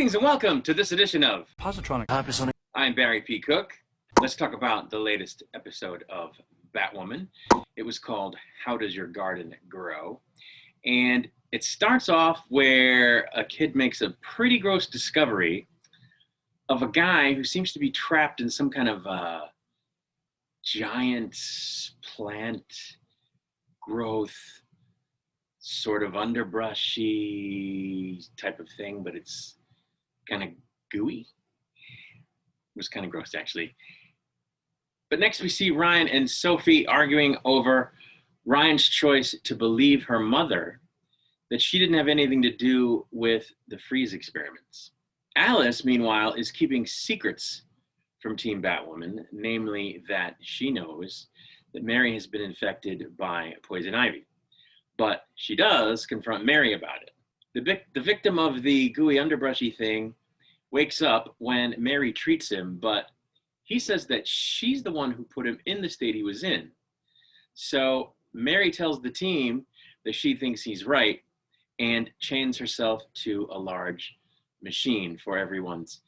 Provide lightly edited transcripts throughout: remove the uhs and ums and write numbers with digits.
Greetings and welcome to this edition of Positronic. I'm Barry P. Cook. Let's talk about the latest episode of Batwoman. It was called How Does Your Garden Grow? And it starts off where a kid makes a pretty gross discovery of a guy who seems to be trapped in some kind of giant plant growth, sort of underbrushy type of thing, but it's kind of gooey. It was kind of gross, actually. But next we see Ryan and Sophie arguing over Ryan's choice to believe her mother that she didn't have anything to do with the freeze experiments. Alice, meanwhile, is keeping secrets from Team Batwoman, namely that she knows that Mary has been infected by poison ivy. But she does confront Mary about it. The victim of the gooey underbrushy thing wakes up when Mary treats him, but he says that she's the one who put him in the state he was in. So Mary tells the team that she thinks he's right and chains herself to a large machine for everyone's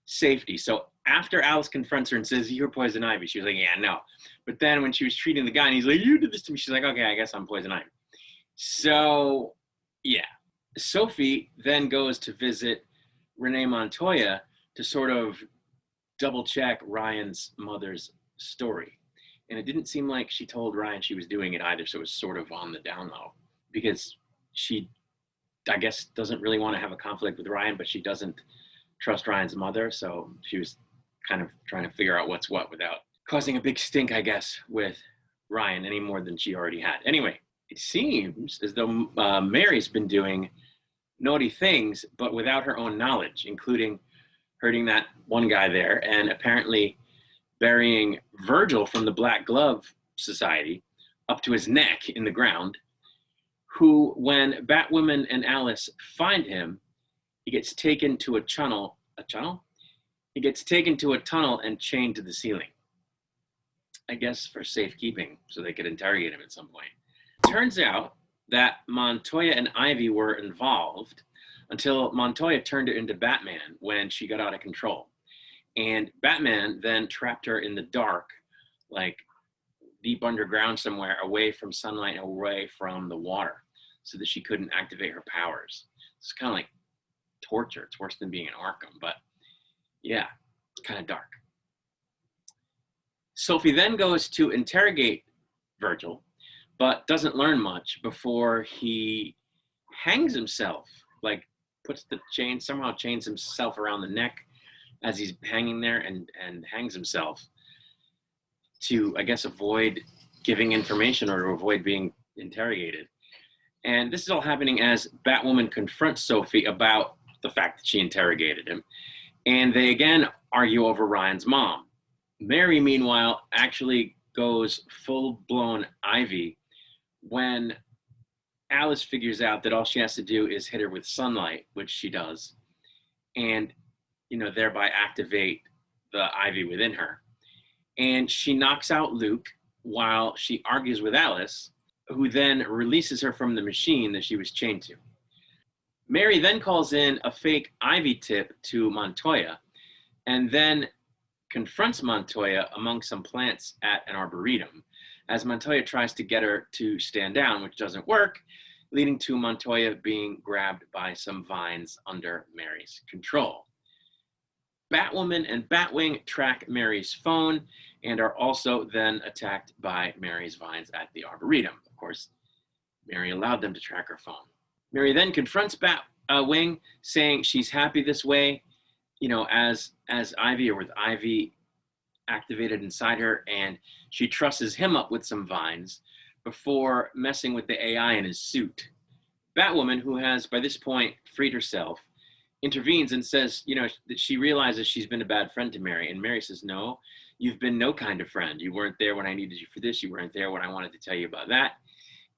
safety. So after Alice confronts her and says, "You're poison ivy," she was like, "Yeah, no." But then when she was treating the guy and he's like, "You did this to me," she's like, "Okay, I guess I'm poison ivy." So, yeah. Sophie then goes to visit Renee Montoya to sort of double check Ryan's mother's story. And it didn't seem like she told Ryan she was doing it either, so it was sort of on the down low. Because she, I guess, doesn't really want to have a conflict with Ryan, but she doesn't trust Ryan's mother, so she was kind of trying to figure out what's what without causing a big stink, I guess, with Ryan any more than she already had. Anyway, it seems as though Mary's been doing naughty things, but without her own knowledge, including hurting that one guy there and apparently burying Virgil from the Black Glove Society up to his neck in the ground, who, when Batwoman and Alice find him, he gets taken to a tunnel. He gets taken to a tunnel and chained to the ceiling. I guess for safekeeping, so they could interrogate him at some point. Turns out that Montoya and Ivy were involved until Montoya turned her into Batman when she got out of control. And Batman then trapped her in the dark, like deep underground somewhere, away from sunlight, away from the water, so that she couldn't activate her powers. It's kind of like torture. It's worse than being in Arkham, but yeah, it's kind of dark. Sophie then goes to interrogate Virgil, but doesn't learn much before he hangs himself, like puts the chain, somehow chains himself around the neck as he's hanging there and hangs himself to, I guess, avoid giving information or to avoid being interrogated. And this is all happening as Batwoman confronts Sophie about the fact that she interrogated him. And they again argue over Ryan's mom. Mary, meanwhile, actually goes full-blown Ivy when Alice figures out that all she has to do is hit her with sunlight, which she does, and, thereby activate the Ivy within her. And she knocks out Luke while she argues with Alice, who then releases her from the machine that she was chained to. Mary then calls in a fake Ivy tip to Montoya and then confronts Montoya among some plants at an arboretum as Montoya tries to get her to stand down, which doesn't work, leading to Montoya being grabbed by some vines under Mary's control. Batwoman and Batwing track Mary's phone and are also then attacked by Mary's vines at the arboretum. Of course, Mary allowed them to track her phone. Mary then confronts Batwing, saying she's happy this way, as Ivy, or with Ivy activated inside her, and she trusses him up with some vines before messing with the AI in his suit. Batwoman, who has by this point freed herself, intervenes and says, that she realizes she's been a bad friend to Mary. And Mary says, "No, you've been no kind of friend. You weren't there when I needed you for this. You weren't there when I wanted to tell you about that."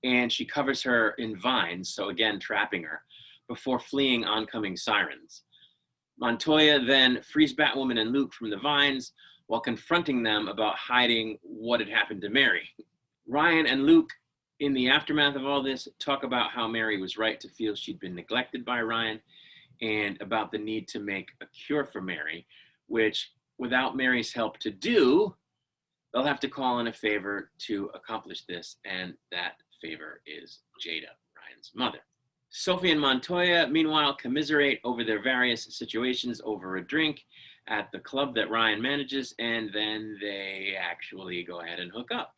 And she covers her in vines, so again, trapping her, before fleeing oncoming sirens. Montoya then frees Batwoman and Luke from the vines while confronting them about hiding what had happened to Mary. Ryan and Luke, in the aftermath of all this, talk about how Mary was right to feel she'd been neglected by Ryan and about the need to make a cure for Mary, which without Mary's help to do, they'll have to call in a favor to accomplish this, and that favor is Jada, Ryan's mother. Sophie and Montoya, meanwhile, commiserate over their various situations over a drink at the club that Ryan manages, and then they actually go ahead and hook up.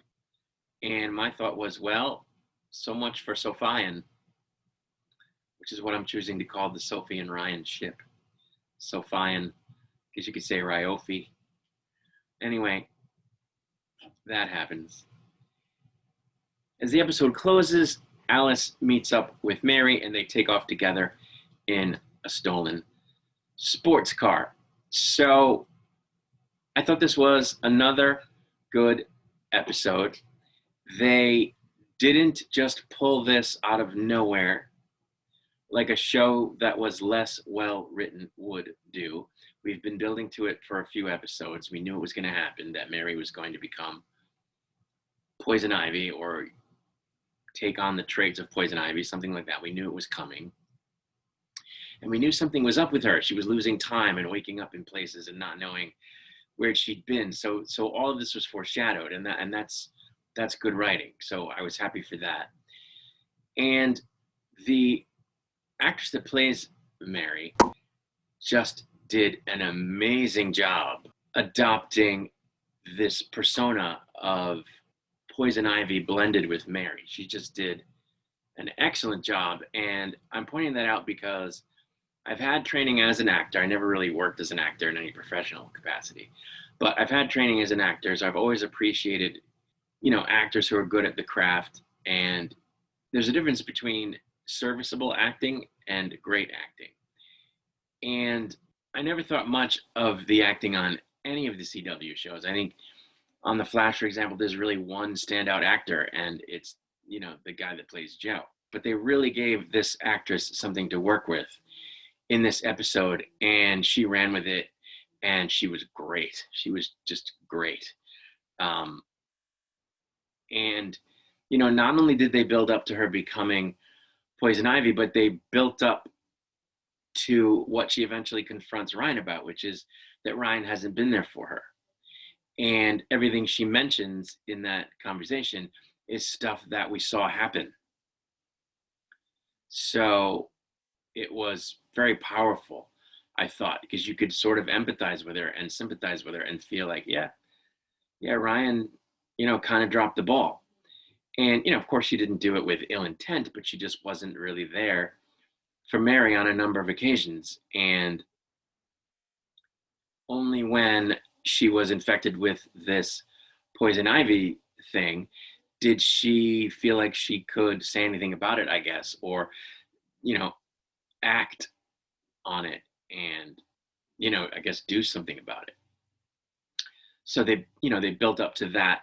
And my thought was, well, so much for Sophian, which is what I'm choosing to call the Sophie and Ryan ship. Sophian, because you could say Ryofi. Anyway, that happens. As the episode closes, Alice meets up with Mary and they take off together in a stolen sports car. So I thought this was another good episode. They didn't just pull this out of nowhere like a show that was less well written would do. We've been building to it for a few episodes. We knew it was going to happen, that Mary was going to become Poison Ivy or take on the traits of Poison Ivy, something like that. We knew it was coming. And we knew something was up with her. She was losing time and waking up in places and not knowing where she'd been. So all of this was foreshadowed, and that's good writing. So I was happy for that. And the actress that plays Mary just did an amazing job adopting this persona of Poison Ivy blended with Mary. She just did an excellent job. And I'm pointing that out because I've had training as an actor. I never really worked as an actor in any professional capacity, but I've had training as an actor. So I've always appreciated, actors who are good at the craft. And there's a difference between serviceable acting and great acting. And I never thought much of the acting on any of the CW shows. I think on The Flash, for example, there's really one standout actor, and it's, the guy that plays Joe. But they really gave this actress something to work with in this episode, and she ran with it, and she was great. She was just great. And, not only did they build up to her becoming Poison Ivy, but they built up to what she eventually confronts Ryan about, which is that Ryan hasn't been there for her. And everything she mentions in that conversation is stuff that we saw happen. So it was very powerful, I thought, because you could sort of empathize with her and sympathize with her and feel like, yeah, Ryan, kind of dropped the ball. And, of course, she didn't do it with ill intent, but she just wasn't really there for Mary on a number of occasions. And only when she was infected with this Poison Ivy thing did she feel like she could say anything about it, I guess, or, act on it and, I guess do something about it. So they built up to that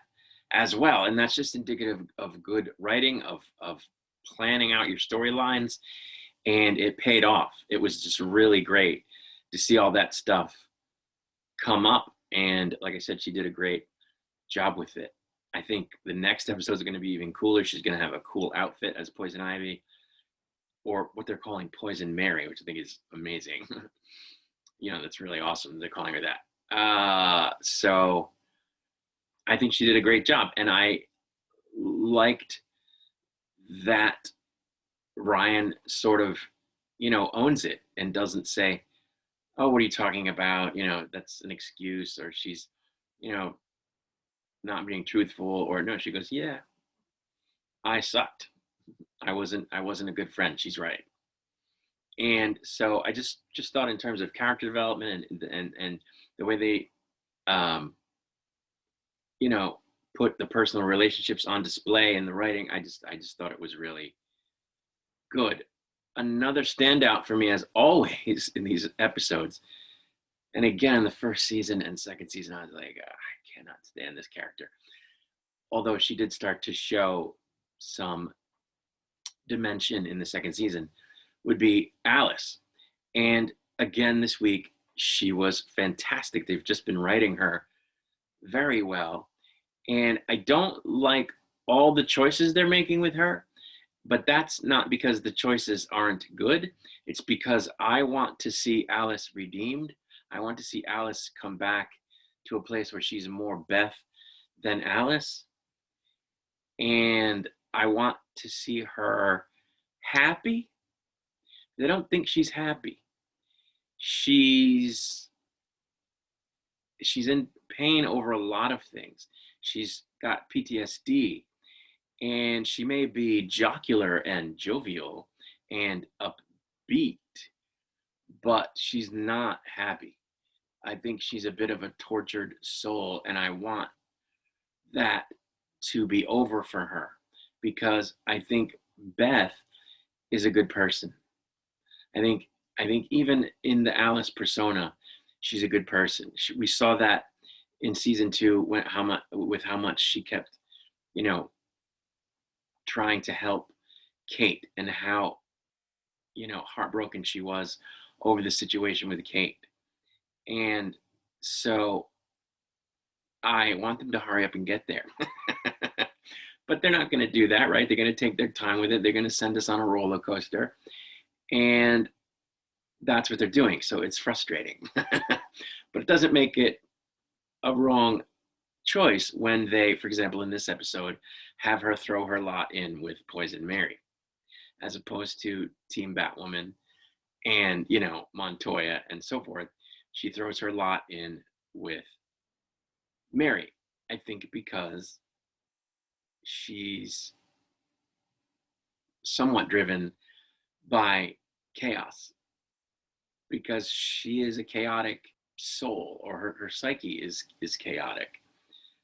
as well. And that's just indicative of good writing, of planning out your storylines. And it paid off. It was just really great to see all that stuff come up. And like I said, she did a great job with it. I think the next episode is going to be even cooler. She's going to have a cool outfit as Poison Ivy, or what they're calling Poison Mary, which I think is amazing. That's really awesome. They're calling her that. So I think she did a great job. And I liked that Ryan sort of, owns it and doesn't say, oh, what are you talking about? That's an excuse, or she's, not being truthful, or no, she goes, yeah, I sucked. I wasn't a good friend. She's right. And so I just thought in terms of character development and the way they, put the personal relationships on display in the writing, I just thought it was really good. Another standout for me, as always in these episodes, and again, the first season and second season, I was like, I cannot stand this character. Although she did start to show some dimension in the second season, would be Alice. And again, this week, she was fantastic. They've just been writing her very well. And I don't like all the choices they're making with her, But that's not because the choices aren't good. It's because I want to see Alice redeemed. I want to see Alice come back to a place where she's more Beth than Alice. And I want to see her happy. I don't think she's happy. She's in pain over a lot of things. She's got PTSD, and she may be jocular and jovial and upbeat, but she's not happy. I think she's a bit of a tortured soul, and I want that to be over for her because I think Beth is a good person. I think even in the Alice persona, she's a good person. We saw that in season 2 when how much she kept, you know, trying to help Kate, and how, heartbroken she was over the situation with Kate. And so I want them to hurry up and get there. But they're not going to do that, right? They're going to take their time with it. They're going to send us on a roller coaster. And that's what they're doing. So it's frustrating. But it doesn't make it a wrong choice when they, for example, in this episode, have her throw her lot in with Poison Mary, as opposed to Team Batwoman and, Montoya and so forth. She throws her lot in with Mary, I think because she's somewhat driven by chaos, because she is a chaotic soul, or her psyche is chaotic.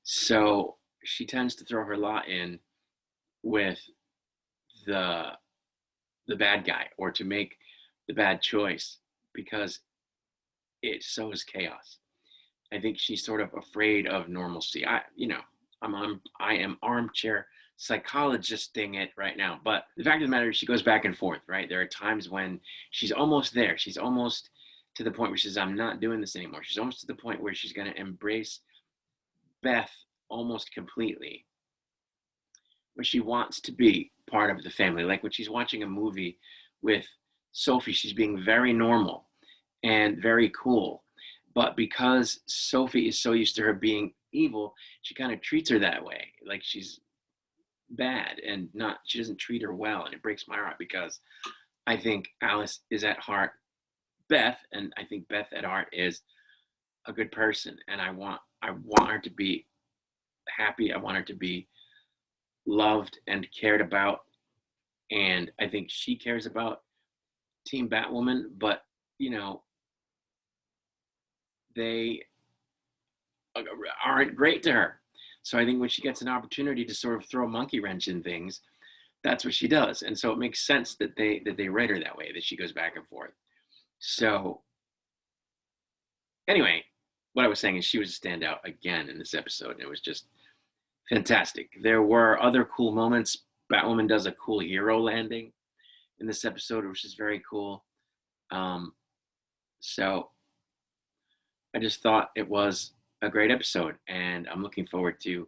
So she tends to throw her lot in with the bad guy, or to make the bad choice, because it sows chaos. I think she's sort of afraid of normalcy. I am armchair psychologist-ing it right now, but the fact of the matter is she goes back and forth, right? There are times when she's almost there. She's almost to the point where she says, I'm not doing this anymore. She's almost to the point where she's going to embrace Beth almost completely, where she wants to be part of the family. Like when she's watching a movie with Sophie, she's being very normal and very cool. But because Sophie is so used to her being evil, she kind of treats her that way, like she's bad, and she doesn't treat her well. And it breaks my heart, because I think Alice is at heart Beth, and I think Beth at heart is a good person. And I want her to be happy. I want her to be loved and cared about. And I think she cares about Team Batwoman, but they aren't great to her. So I think when she gets an opportunity to sort of throw a monkey wrench in things, that's what she does. And so it makes sense that they write her that way, that she goes back and forth. So anyway, what I was saying is she was a standout again in this episode, and it was just fantastic. There were other cool moments. Batwoman does a cool hero landing in this episode, which is very cool. So I just thought it was a great episode, and I'm looking forward to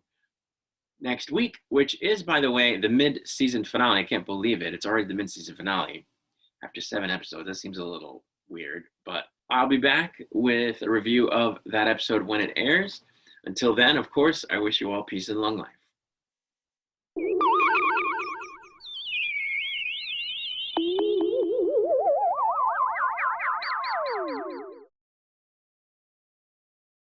next week, which is, by the way, the mid-season finale. I can't believe it. It's already the mid-season finale after 7 episodes. That seems a little weird, but I'll be back with a review of that episode when it airs. Until then, of course, I wish you all peace and long life.